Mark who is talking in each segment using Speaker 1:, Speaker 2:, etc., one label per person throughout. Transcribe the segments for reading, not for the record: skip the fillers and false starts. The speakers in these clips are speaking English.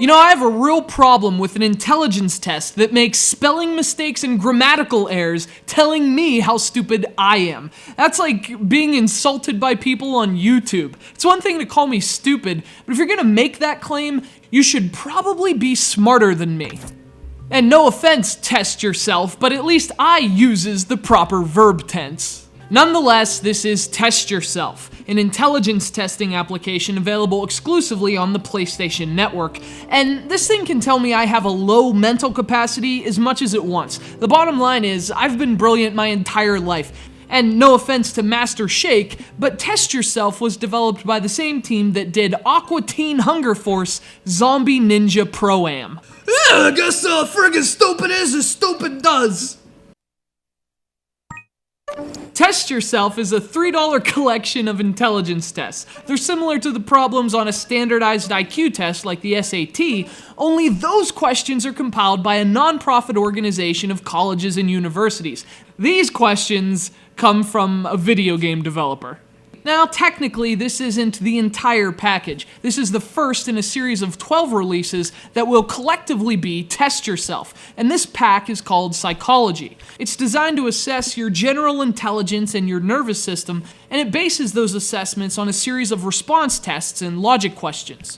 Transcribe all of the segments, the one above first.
Speaker 1: You know, I have a real problem with an intelligence test that makes spelling mistakes and grammatical errors telling me how stupid I am. That's like being insulted by people on YouTube. It's one thing to call me stupid, but if you're gonna make that claim, you should probably be smarter than me. And no offense, test yourself, but at least I uses the proper verb tense. Nonetheless, this is Test Yourself, an intelligence testing application available exclusively on the PlayStation Network. And this thing can tell me I have a low mental capacity as much as it wants. The bottom line is, I've been brilliant my entire life. And no offense to Master Shake, but Test Yourself was developed by the same team that did Aqua Teen Hunger Force Zombie Ninja Pro-Am.
Speaker 2: Yeah, I guess friggin' stupid is as stupid does.
Speaker 1: Test Yourself is a $3 collection of intelligence tests. They're similar to the problems on a standardized IQ test like the SAT, only those questions are compiled by a non-profit organization of colleges and universities. These questions come from a video game developer. Now, technically, this isn't the entire package. This is the first in a series of 12 releases that will collectively be Test Yourself, and this pack is called Psychology. It's designed to assess your general intelligence and your nervous system, and it bases those assessments on a series of response tests and logic questions.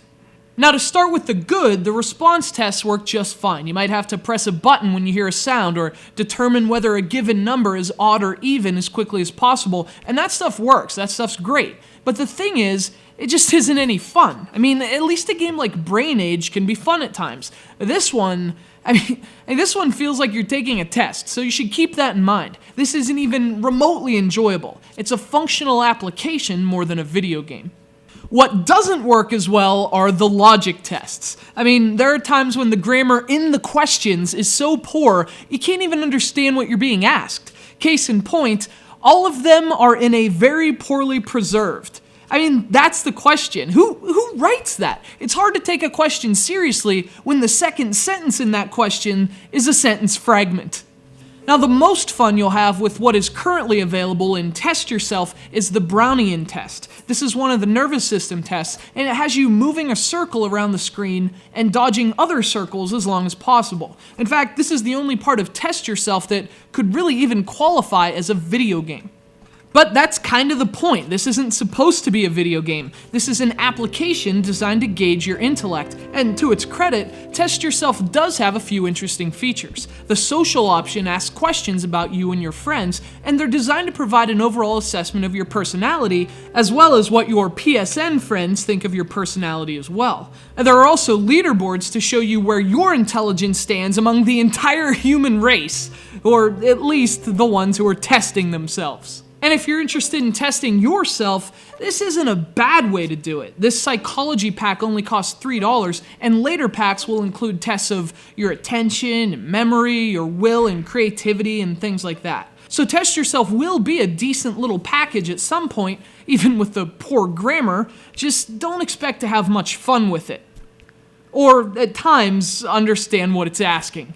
Speaker 1: Now, to start with the good, the response tests work just fine. You might have to press a button when you hear a sound or determine whether a given number is odd or even as quickly as possible, and that stuff works. That stuff's great. But the thing is, it just isn't any fun. I mean, at least a game like Brain Age can be fun at times. This one feels like you're taking a test, so you should keep that in mind. This isn't even remotely enjoyable. It's a functional application more than a video game. What doesn't work as well are the logic tests. I mean, there are times when the grammar in the questions is so poor, you can't even understand what you're being asked. Case in point, all of them are in a very poorly preserved. I mean, that's the question. Who writes that? It's hard to take a question seriously when the second sentence in that question is a sentence fragment. Now, the most fun you'll have with what is currently available in Test Yourself is the Brownian test. This is one of the nervous system tests, and it has you moving a circle around the screen and dodging other circles as long as possible. In fact, this is the only part of Test Yourself that could really even qualify as a video game. But that's kind of the point. This isn't supposed to be a video game. This is an application designed to gauge your intellect. And to its credit, Test Yourself does have a few interesting features. The social option asks questions about you and your friends, and they're designed to provide an overall assessment of your personality, as well as what your PSN friends think of your personality as well. And there are also leaderboards to show you where your intelligence stands among the entire human race, or at least the ones who are testing themselves. And if you're interested in testing yourself, this isn't a bad way to do it. This psychology pack only costs $3, and later packs will include tests of your attention, memory, your will, and creativity, and things like that. So Test Yourself will be a decent little package at some point, even with the poor grammar. Just don't expect to have much fun with it. Or, at times, understand what it's asking.